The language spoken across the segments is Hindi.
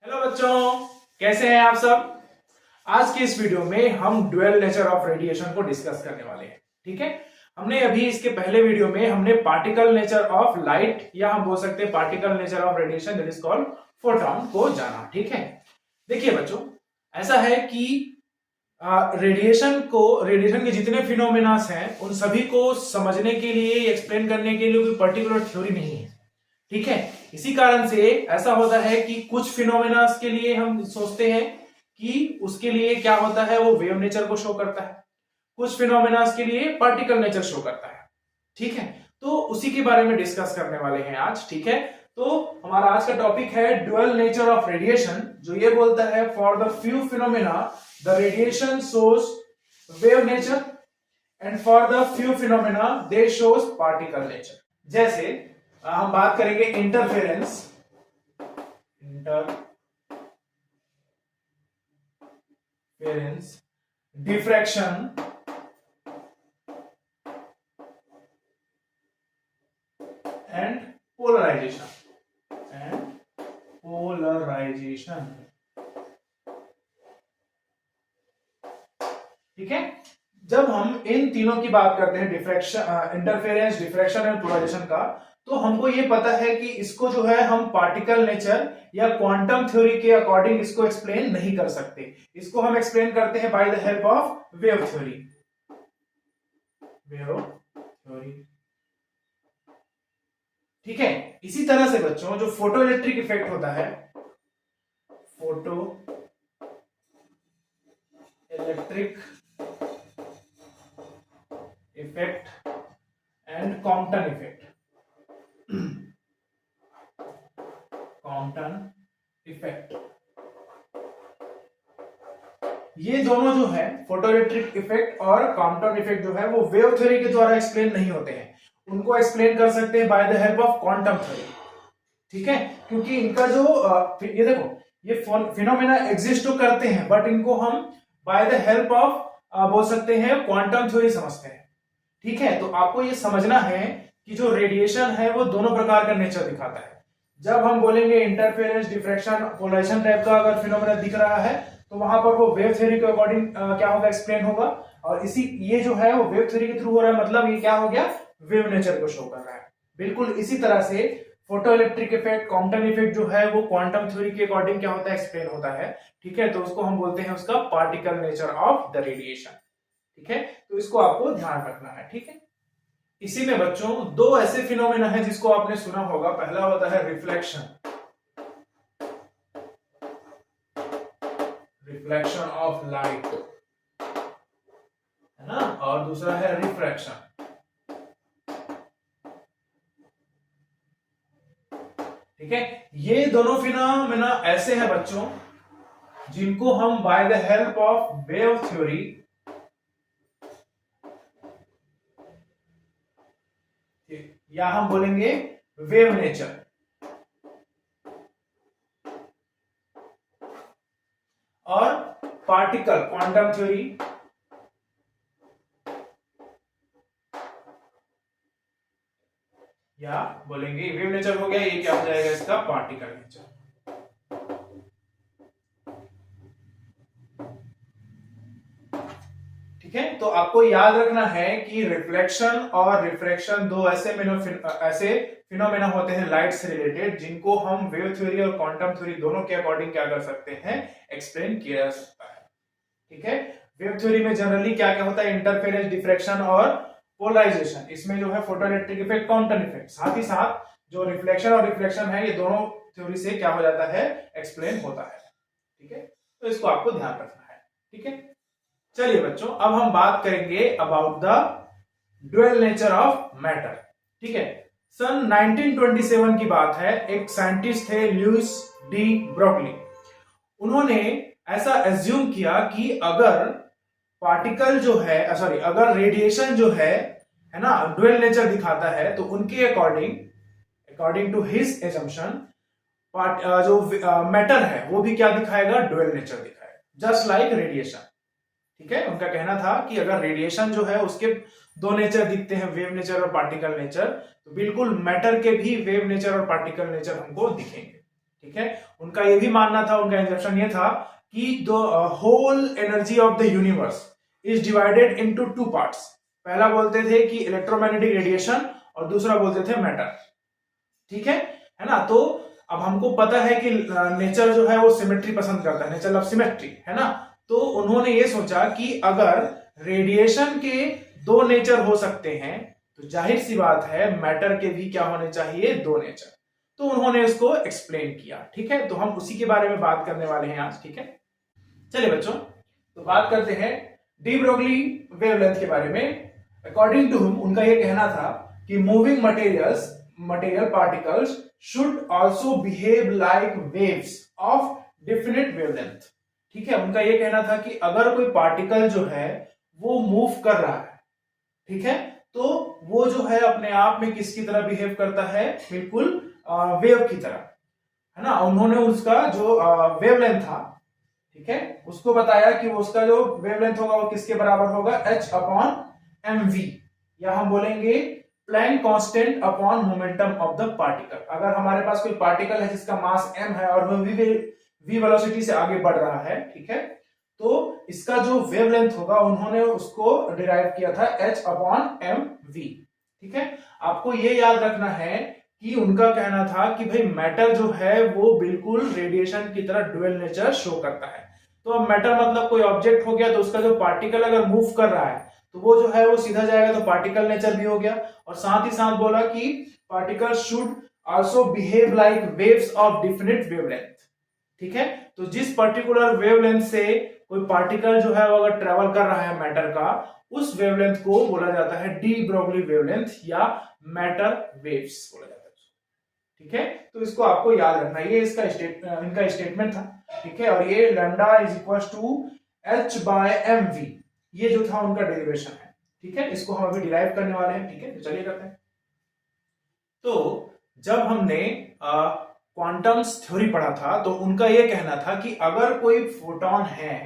हेलो बच्चों, कैसे हैं आप सब। आज की इस वीडियो में हम ड्यूअल नेचर ऑफ रेडिएशन को डिस्कस करने वाले हैं। ठीक है, हमने अभी इसके पहले वीडियो में हमने पार्टिकल नेचर ऑफ लाइट या हम बोल सकते हैं particle nature of radiation that is called photon को जाना। ठीक है, देखिए बच्चों, ऐसा है कि रेडिएशन के जितने फिनोमेनास हैं उन सभी को समझने के लिए, एक्सप्लेन करने के लिए कोई पर्टिकुलर थ्योरी नहीं है। ठीक है, इसी कारण से ऐसा होता है कि कुछ फिनोमेनास के लिए हम सोचते हैं कि उसके लिए क्या होता है, वो वेव नेचर को शो करता है, कुछ फिनोमेनास के लिए पार्टिकल नेचर शो करता है। ठीक है, तो उसी के बारे में डिस्कस करने वाले हैं आज। ठीक है, तो हमारा आज का टॉपिक है ड्यूअल नेचर ऑफ रेडिएशन, जो ये बोलता है for the few phenomena the radiation shows wave nature and for the few phenomena they shows particle nature. जैसे हम बात करेंगे इंटरफेरेंस, डिफ्रैक्शन एंड पोलराइजेशन ठीक है, जब हम इन तीनों की बात करते हैं, diffraction, interference, diffraction and polarization का, तो हमको ये पता है कि इसको जो है हम पार्टिकल नेचर या क्वांटम थ्योरी के अकॉर्डिंग इसको एक्सप्लेन नहीं कर सकते। इसको हम एक्सप्लेन करते हैं bye the help of wave theory. ठीक है, इसी तरह से बच्चों जो फोटो इलेक्ट्रिक इफेक्ट होता है, photo electric effect and Compton effect, Compton effect, ये दोनों जो है फोटो इलेक्ट्रिक इफेक्ट और कॉम्पटन इफेक्ट जो है वो वेव थ्योरी के द्वारा एक्सप्लेन नहीं होते हैं, उनको एक्सप्लेन कर सकते हैं bye the help of quantum theory. ठीक है, क्योंकि इनका जो ये देखो, ये फिनोमेना एग्जिस्ट तो करते हैं बट इनको हम बाय द हेल्प ऑफ बोल सकते हैं क्वांटम थ्योरी समझते हैं। ठीक है, तो आपको ये समझना है कि जो रेडिएशन है वो दोनों प्रकार का नेचर दिखाता है। जब हम बोलेंगे इंटरफेरेंस, डिफ्रैक्शन, पोलराइजेशन टाइप का अगर फिनोमेना दिख रहा है तो वहां पर वो वेव थ्योरी के अकॉर्डिंग क्या होगा, एक्सप्लेन होगा। और इसी ये जो है वो वेव थ्योरी के थ्रू हो रहा है, मतलब ये क्या हो गया, वेव नेचर को शो कर रहा है। बिल्कुल इसी तरह से photo electric effect, Compton effect जो है वो क्वांटम थ्योरी के अकॉर्डिंग क्या होता है, एक्सप्लेन होता है। ठीक है, तो उसको हम बोलते हैं उसका particle nature of the radiation. ठीक है, तो इसको आपको ध्यान रखना है। ठीक है, इसी में बच्चों दो ऐसे फिनोमेना है जिसको आपने सुना होगा। पहला होता है रिफ्लेक्शन, रिफ्लेक्शन ऑफ लाइट, है ना, और दूसरा है रिफ्रैक्शन। ठीक है, ये दोनों फिनोमेना ऐसे हैं बच्चों जिनको हम bye the help of wave theory या हम बोलेंगे वेव नेचर और पार्टिकल क्वांटम थ्योरी या बोलेंगे वेव नेचर हो गया, ये क्या हो जाएगा इसका पार्टिकल नेचर। ठीक है, तो आपको याद रखना है कि रिफ्लेक्शन और रिफ्रैक्शन दो ऐसे फिनोमेना होते हैं लाइट से रिलेटेड, जिनको हम वेव थ्योरी और क्वांटम थ्योरी दोनों के अकॉर्डिंग क्या कर सकते हैं, एक्सप्लेन किया जा सकता है। ठीक है, वेव थ्योरी में जनरली क्या क्या होता है, इंटरफेरेंस, डिफ्रैक्शन और पोलराइजेशन, इसमें जो है photo electric effect, Compton effect, साथ ही साथ जो रिफ्लेक्शन और रिफ्लेक्शन है ये दोनों थ्योरी से क्या हो जाता है, एक्सप्लेन होता है। ठीक है, तो इसको आपको ध्यान रखना है। ठीक है, चलिए बच्चों, अब हम बात करेंगे about the dual nature of matter. ठीक है, सन 1927 की बात है, एक साइंटिस्ट थे लुइस डी ब्रोगली। उन्होंने ऐसा एज्यूम किया कि अगर पार्टिकल जो है अगर रेडिएशन जो है ना, ड्यूअल नेचर दिखाता है, तो उनके अकॉर्डिंग टू हिज एजम्पशन जो मैटर है वो भी क्या दिखाएगा, ड्यूअल नेचर दिखाएगा, जस्ट लाइक रेडिएशन। ठीक है, उनका कहना था कि अगर रेडिएशन जो है उसके दो नेचर दिखते हैं, वेव नेचर और पार्टिकल नेचर, तो बिल्कुल मैटर के भी वेव नेचर और पार्टिकल नेचर हमको दिखेंगे। ठीक ठीक है। उनका ये भी मानना था, उनका इंजप्शन ये था कि the whole energy of the universe is divided into two parts. पहला बोलते थे कि इलेक्ट्रोमैग्नेटिक रेडिएशन और दूसरा बोलते थे मैटर, ठीक है ना। तो अब हमको पता है कि नेचर जो है वो सिमेट्री पसंद करता है, नेचर ऑफ सिमेट्री, है ना। तो उन्होंने ये सोचा कि अगर रेडिएशन के दो नेचर हो सकते हैं तो जाहिर सी बात है मैटर के भी क्या होने चाहिए, दो नेचर। तो उन्होंने इसको एक्सप्लेन किया, ठीक है। तो हम उसी के बारे में बात करने वाले हैं आज, ठीक है। चलिए बच्चों, तो बात करते हैं डी ब्रोगली वेवलेंथ के बारे में। अकॉर्डिंग टू हिम, उनका ये कहना था कि moving material particles should also behave like waves of definite wavelength, ठीक है। उनका ये कहना था कि अगर कोई पार्टिकल जो है वो मूव कर रहा है, ठीक है, तो वो जो है अपने आप में किसकी तरह बिहेव करता है, बिल्कुल वेव की तरह, है ना। उन्होंने उसका जो वेवलेंथ था, ठीक है, उसको बताया कि उसका जो वेवलेंथ होगा वो किसके बराबर होगा, h अपॉन mv, या हम बोलेंगे Planck constant upon momentum of the particle. अगर हमारे पास कोई पार्टिकल है जिसका मास m है और वो v वेलोसिटी से आगे बढ़ रहा है, ठीक है, तो इसका जो वेवलेंथ होगा उन्होंने उसको डिराइव किया था h अपॉन mv, ठीक है। आपको ये याद रखना है कि उनका कहना था कि भाई मैटर जो है वो बिल्कुल रेडिएशन की तरह डुअल नेचर शो करता है। तो अब मैटर मतलब कोई ऑब्जेक्ट हो गया, तो उसका जो पार्टिकल अगर मूव कर रहा है तो वो जो है वो सीधा जाएगा, तो पार्टिकल नेचर भी हो गया। और साथ ही साथ बोला कि particle should also behave like waves of definite wavelength, ठीक है। तो जिस पर्टिकुलर वेवलेंथ से कोई पार्टिकल जो है वो अगर ट्रेवल कर रहा है मैटर का, उस वेवलेंथ को बोला जाता है डी ब्रोगली वेवलेंथ या मैटर वेव्स बोला जाता है, ठीक है। तो इसको आपको याद रखना, ये इसका इनका स्टेटमेंट था, ठीक है। और ये lambda is equal to h by mv, ये जो था उनका डेरिवेशन है, ठीक है। इसको हम अभी डिराइव करने वाले हैं, ठीक है। तो चलिए करते हैं। तो जब हमने क्वांटम्स थ्योरी पढ़ा था तो उनका ये कहना था कि अगर कोई फोटोन है,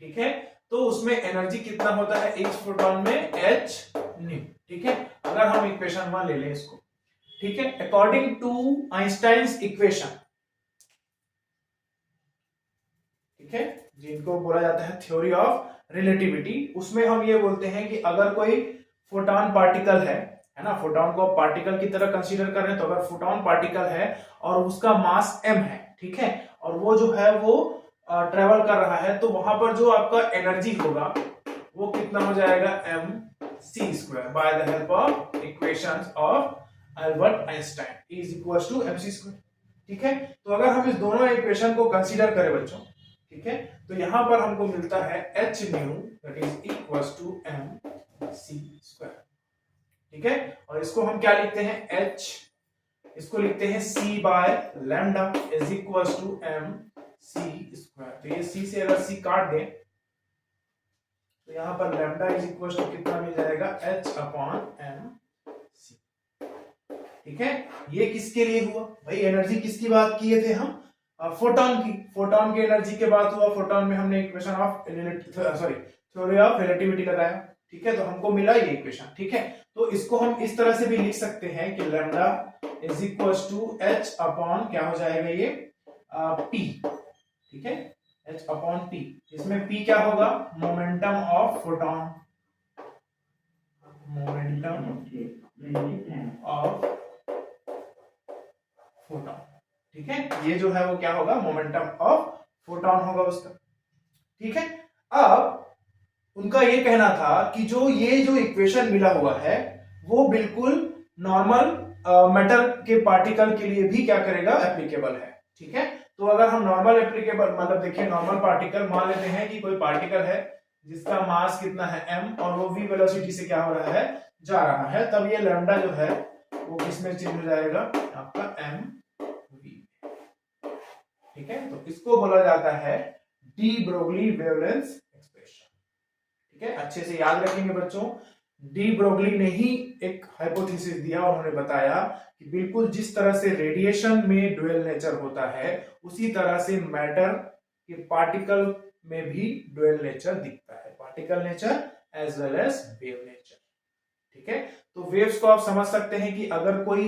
ठीक है, तो उसमें एनर्जी कितना होता है, एक फोटोन में h न्यू, ठीक है। अगर हम इक्वेशन 1 ले लें इसको, ठीक है, अकॉर्डिंग टू आइंस्टाइन्स इक्वेशन, ठीक है, जिनको बोला जाता है थ्योरी ऑफ रिलेटिविटी, उसमें हम ये बोलते हैं कि अगर कोई फोटॉन पार्टिकल है ना, फोटॉन को पार्टिकल की तरह कंसीडर कर रहे हैं, तो अगर फोटॉन पार्टिकल है और उसका मास m है, ठीक है, और वो जो है वो ट्रेवल कर रहा है, तो वहां पर जो आपका एनर्जी होगा वो कितना हो जाएगा, mc² by the help of equations of Albert Einstein is equal to mc², ठीक है। तो अगर हम इस दोनों इक्वेशन को कंसीडर करें बच्चों, ठीक है, तो यहां पर हमको मिलता है h nu that is equal to mc², ठीक है। और इसको हम क्या लिखते हैं, h, इसको लिखते हैं c by lambda is equal to mc²। तो ये c से अगर c काट दें तो यहां पर लैम्डा इज इक्वल टू कितना मिल जाएगा, h अपॉन mc, ठीक है। ये किसके लिए हुआ भाई, एनर्जी किसकी बात किए थे हम, फोटॉन की, फोटॉन की एनर्जी के बात हुआ। फोटॉन में हमने equation of theory of relativity लगाया, ठीक है, तो हमको मिला ये इक्वेशन, ठीक है। तो इसको हम इस तरह से भी लिख सकते हैं कि lambda is equal to h upon क्या हो जाएगा ये p, ठीक है, h अपॉन p। इसमें p क्या होगा, momentum of photon, momentum of photon, ठीक है। ये जो है वो क्या होगा, मोमेंटम ऑफ फोटॉन होगा उसका, ठीक है। अब उनका ये कहना था कि ये जो इक्वेशन मिला हुआ है वो बिल्कुल नॉर्मल मैटर के पार्टिकल के लिए भी क्या करेगा, एप्लीकेबल है, ठीक है। तो अगर हम नॉर्मल एप्लीकेबल मतलब देखिए नॉर्मल पार्टिकल मान लेते हैं कि कोई पार्टिकल है जिसका मास कितना है m और वो v वेलोसिटी से क्या हो रहा है, जा रहा है, तब ये लैम्डा जो है वो किसमें चेंज हो जाएगा, आपका mv, ठीक है। तो इसको बोला जाता है डी ब्रोगली वेवलेंथ एक्सप्रेशन, ठीक है। अच्छे से याद रखेंगे बच्चों, डी ब्रोगली ने ही एक हाइपोथेसिस दिया, उन्होंने बताया कि बिल्कुल जिस तरह से रेडिएशन में डुअल नेचर होता है उसी तरह से मैटर के पार्टिकल में भी डुअल नेचर दिखता है, particle nature as well as wave nature, ठीक है। तो वेव्स को आप समझ सकते हैं कि अगर कोई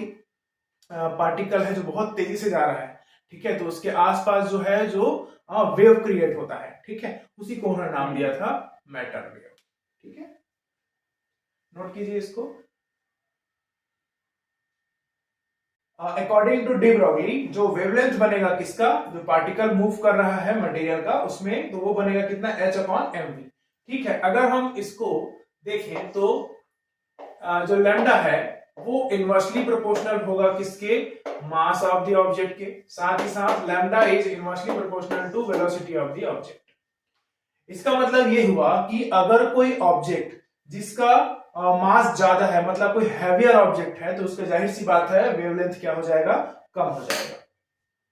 पार्टिकल है जो बहुत तेजी से जा रहा है, ठीक है, तो उसके आसपास जो है जो वेव क्रिएट होता है, ठीक है, उसी को उन्होंने नाम दिया था मैटर वेव। ठीक है, नोट कीजिए इसको। अकॉर्डिंग टू डी ब्रोगली जो वेवलेंथ बनेगा किसका, जो पार्टिकल मूव कर रहा है मटेरियल का, उसमें तो वो बनेगा कितना, h/mv। ठीक है, अगर हम इसको देखें तो जो लैम्डा है वो इनवर्सली प्रोपोर्शनल होगा किसके, मास ऑफ द ऑब्जेक्ट के, साथ ही साथ lambda is inversely proportional to velocity of the object. इसका मतलब ये हुआ कि अगर कोई ऑब्जेक्ट जिसका मास ज्यादा है, मतलब कोई हैवियर ऑब्जेक्ट है, तो उसका जाहिर सी बात है वेवलेंथ क्या हो जाएगा, कम हो जाएगा।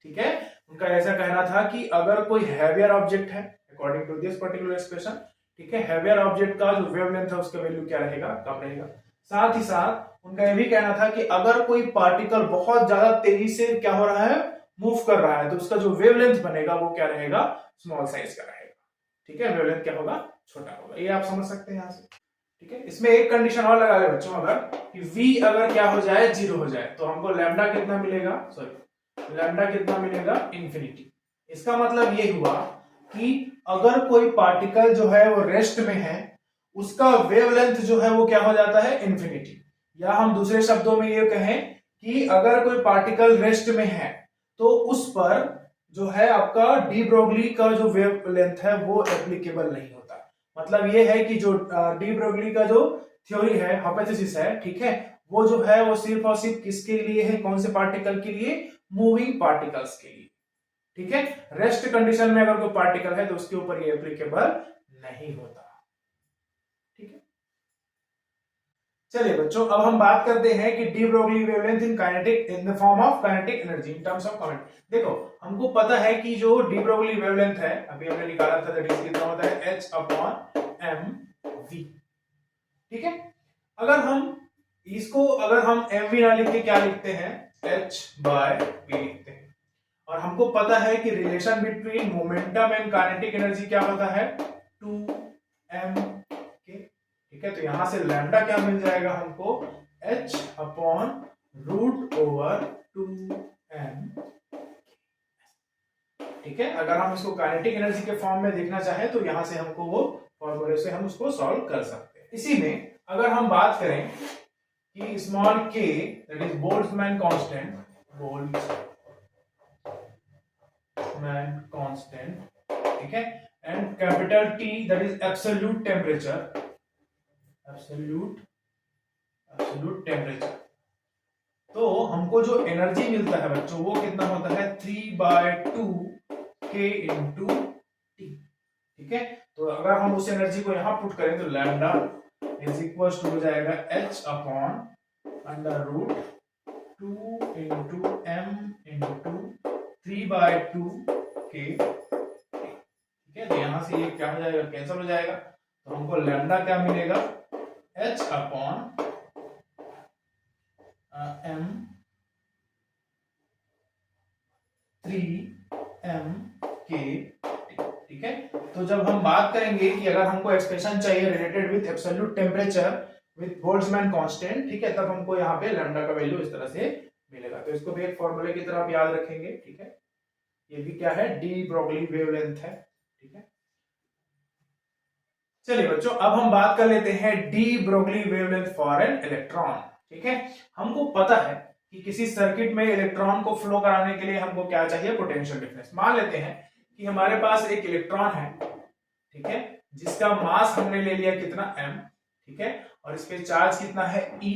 ठीक है, उनका ऐसा कहना था कि अगर कोई हैवियर ऑब्जेक्ट है according to this particular expression, ठीक है, हैवियर ऑब्जेक्ट का जो वेवलेंथ है उसका वैल्यू क्या रहेगा, कम रहेगा। साथ ही साथ उनका यह भी कहना था कि अगर कोई पार्टिकल बहुत ज्यादा तेजी से क्या हो रहा है, मूव कर रहा है, तो उसका जो वेवलेंथ बनेगा वो क्या रहेगा, स्मॉल साइज का रहेगा। ठीक है, वेवलेंथ क्या होगा, छोटा होगा। ये आप समझ सकते हैं यहां से। ठीक है, इसमें एक कंडीशन और लगा ले बच्चों, अगर कि v अगर क्या हो जाए, 0 हो जाए, तो हमको लैम्डा कितना मिलेगा, सॉरी लैम्डा कितना मिलेगा, इंफिनिटी। इसका मतलब ये हुआ कि अगर कोई पार्टिकल जो है वो रेस्ट में है, उसका वेवलेंथ जो है वो क्या हो जाता है, इंफिनिटी। या हम दूसरे शब्दों में ये कहें कि अगर कोई पार्टिकल रेस्ट में है तो उस पर जो है आपका डी ब्रोगली का जो वेवलेंथ है वो एप्लीकेबल नहीं होता। मतलब ये है कि जो डी ब्रोगली का जो थ्योरी है, हाइपोथेसिस है, ठीक है, वो जो है वो सिर्फ और सिर्फ किसके लिए है, कौन से पार्टिकल के लिए, मूविंग पार्टिकल्स के लिए। ठीक है, रेस्ट कंडीशन में अगर कोई पार्टिकल है तो उसके ऊपर ये एप्लीकेबल नहीं होता। ठीक है, चलिए बच्चों, अब हम बात करते हैं कि de Broglie wavelength in kinetic, in the form of kinetic energy in terms of current. देखो, हमको पता है कि जो डी ब्रोगली वेवलेंथ है, अभी हमने निकाला था, दैट इज कितना होता है, h/mv। ठीक है, अगर हम इसको, अगर हम mv ना लिख के क्या लिखते हैं, h/v लिखते हैं। और हमको पता है कि relation between momentum and kinetic energy क्या होता है, 2m के। ठीक है, तो यहां से लैम्डा क्या मिल जाएगा हमको, h/√/2m। ठीक है, अगर हम इसको काइनेटिक एनर्जी के फॉर्म में देखना चाहें तो यहां से हमको वो फॉर्मूले से हम उसको सॉल्व कर सकते हैं। इसी में अगर हम बात करें कि small k that is Boltzmann constant, Boltzmann constant, ठीक है, and capital T that is absolute temperature, absolute temperature, तो हमको जो एनर्जी मिलता है बच्चों वो कितना होता है, 3/2 k इंटू टी। ठीक है, तो अगर हम उस एनर्जी को यहां पुट करें तो लैम्डा इज इक्वल टू हो जाएगा h/√2 into m into 3/2 k। ठीक है, तो यहां से ये क्या हो जाएगा, कैंसिल हो जाएगा, तो हमको लैम्डा क्या मिलेगा, h/m 3m k। ठीक है, तो जब हम बात करेंगे कि अगर हमको एक्सप्रेशन चाहिए related with absolute temperature with Boltzmann constant, ठीक है, तब हमको यहाँ पे लैम्डा का वैल्यू इस तरह से मिलेगा। तो इसको भी एक फॉर्मूले की तरह आप याद रखेंगे। ठीक है, ये भी क्या है, डी ब्रोगली वेवलेंथ है। ठीक है, चलिए बच्चों, अब हम बात कर लेते हैं de Broglie wavelength for an electron. ठीक है, हमको पता है कि किसी सर्किट में इलेक्ट्रॉन को फ्लो कराने के लिए हमको क्या चाहिए, पोटेंशियल डिफरेंस। मान लेते हैं कि हमारे पास एक इलेक्ट्रॉन है, ठीक है, जिसका मास हमने ले लिया कितना, m। ठीक है, और इस पे चार्ज कितना है, e,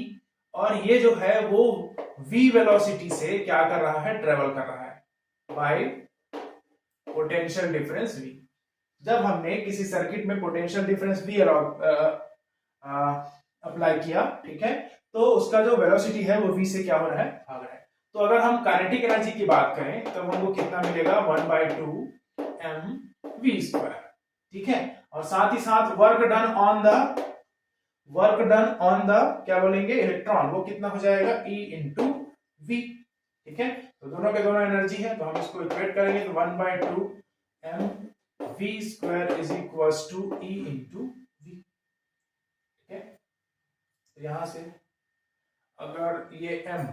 और ये जो है वो v वेलोसिटी से क्या कर रहा है, ट्रेवल कर रहा है बाय पोटेंशियल डिफरेंस v। जब हमने किसी सर्किट में पोटेंशियल डिफरेंस v अप्लाई किया, ठीक है, तो उसका जो वेलोसिटी है वो v से क्या हो रहा है, भाग रहा है। तो अगर हम काइनेटिक एनर्जी की बात करें तब हमको कितना मिलेगा, 1/2 mv²। ठीक है, और साथ ही साथ वर्क डन ऑन द क्या बोलेंगे, इलेक्ट्रॉन, वो कितना हो जाएगा, E इंटू वी। ठीक है, तो दोनों के दोनों एनर्जी है, तो हम इसको इक्वेट करेंगे तो 1/2 mv² is equal to E into v. ठीक है, तो यहां से अगर ये m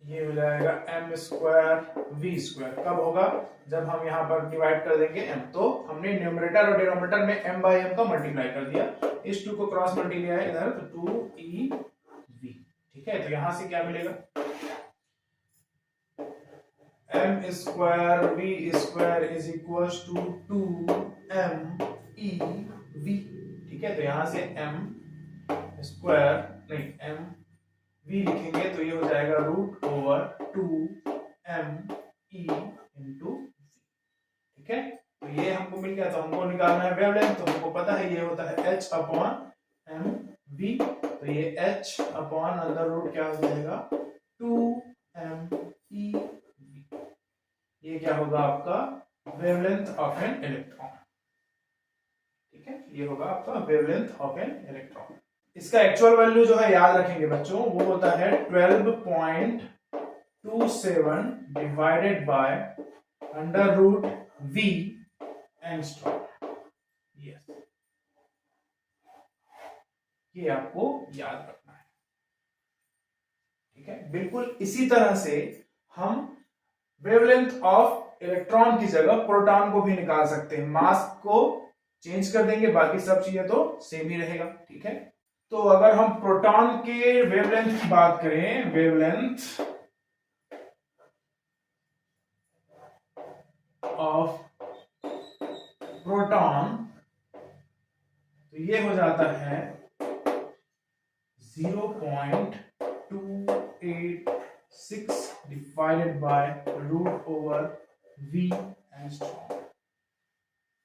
ये हो जाएगा m स्क्वायर v स्क्वायर। कब होगा? जब हम यहाँ पर डिवाइड कर देंगे m। तो हमने न्यूमरेटर और डिनोमिनेटर में m बाई m का मल्टीप्लाई कर दिया, इस 2 को क्रॉस मल्टीप्लाई है इधर, तो 2ev। ठीक है, तो यहां से क्या मिलेगा? m square v square is equal to 2mev। ठीक है, तो यहां से m स्क्वायर नहीं m v लिखेंगे तो ये हो जाएगा root over 2me into v। ठीक है, तो ये हमको मिल गया। तो हमको निकालना है वेवलेंथ, तो हमको पता है ये होता है h अपॉन m v। तो ये h अपॉन अंडर रूट क्या हो जाएगा? 2me v। ये क्या होगा आपका? Wavelength of an electron. ठीक है, ये होगा आपका वेवलेंथ ऑफ एन इलेक्ट्रॉन। इसका एक्चुअल वैल्यू जो है याद रखेंगे बच्चों, वो होता है 12.27 divided by under root v angstrom. Yes, ये आपको याद रखना है। ठीक है, बिल्कुल इसी तरह से हम वेवलेंथ ऑफ इलेक्ट्रॉन की जगह प्रोटॉन को भी निकाल सकते हैं। मास को चेंज कर देंगे, बाकी सब चीजें तो सेम ही रहेगा। ठीक है, तो अगर हम प्रोटॉन के वेवलेंथ की बात करें, वेवलेंथ ऑफ प्रोटॉन, तो ये हो जाता है 0.286 divided by root over v angstrom.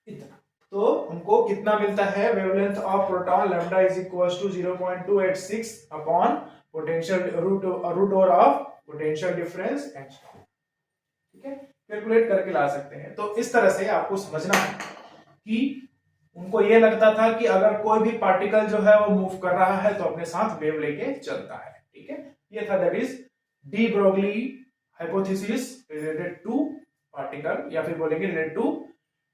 इतना। तो हमको कितना मिलता है? Wavelength of proton lambda is equal to 0.286 upon potential root over of potential difference angstrom. ठीक है, कैलकुलेट करके ला सकते हैं। तो इस तरह से आपको समझना है कि उनको ये लगता था कि अगर कोई भी पार्टिकल जो है वो मूव कर रहा है तो अपने साथ वेव लेके चलता है। ठीक है, ये था that is de Broglie hypothesis related to particle, या फिर बोलेंगे रिलेटेड टू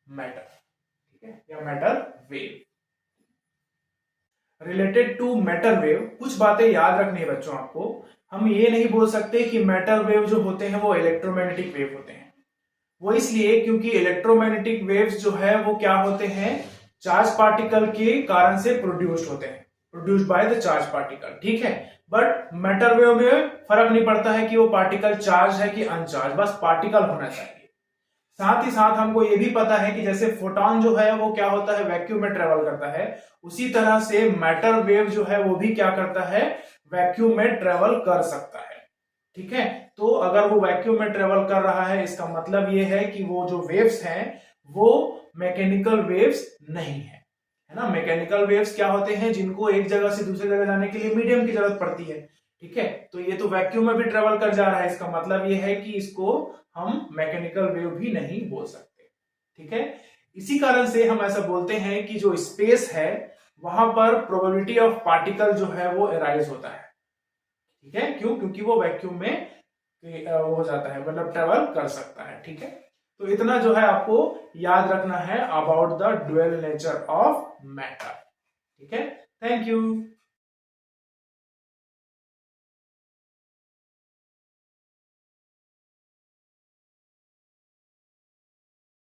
मैटर। ठीक है, या matter wave. Related to matter wave कुछ बातें याद रखनी है बच्चों आपको। हम ये नहीं बोल सकते कि मैटर वेव जो होते हैं वो इलेक्ट्रोमैग्नेटिक वेव होते हैं। वो इसलिए क्योंकि इलेक्ट्रोमैग्नेटिक वेव्स जो है वो क्या होते हैं? चार्ज पार्टिकल के कारण से प्रोड्यूस्ड होते हैं, produced by the charge particle. ठीक है, बट मैटर वेव में फर्क नहीं पड़ता है कि वो पार्टिकल चार्ज है कि अनचार्ज, बस पार्टिकल होना चाहिए। साथ ही साथ हमको ये भी पता है कि जैसे फोटॉन जो है वो क्या होता है? वैक्यूम में ट्रेवल करता है, उसी तरह से मैटर वेव जो है वो भी क्या करता है? वैक्यूम में ट्रेवल कर सकता है। ठीक है, तो अगर वो वैक्यूम में ट्रेवल कर रहा है, इसका मतलब ये है कि वो जो वेव्स हैं वो मैकेनिकल वेव्स नहीं है ना। मैकेनिकल वेव्स क्या होते हैं? जिनको एक जगह से दूसरी जगह जाने के लिए मीडियम की जरूरत पड़ती है। ठीक है, तो ये तो वैक्यूम में भी ट्रेवल कर जा रहा है, इसका मतलब ये है कि इसको हम मैकेनिकल वेव भी नहीं बोल सकते। ठीक है, इसी कारण से हम ऐसा बोलते हैं कि जो स्पेस है वहां पर प्रोबेबिलिटी ऑफ पार्टिकल जो है वो अराइज होता है। ठीक है, क्यों? क्योंकि वो वैक्यूम में वो हो जाता है, मतलब ट्रेवल कर सकता है। ठीक है, तो इतना जो है आपको याद रखना है about the dual nature of matter. ठीक है, थैंक यू।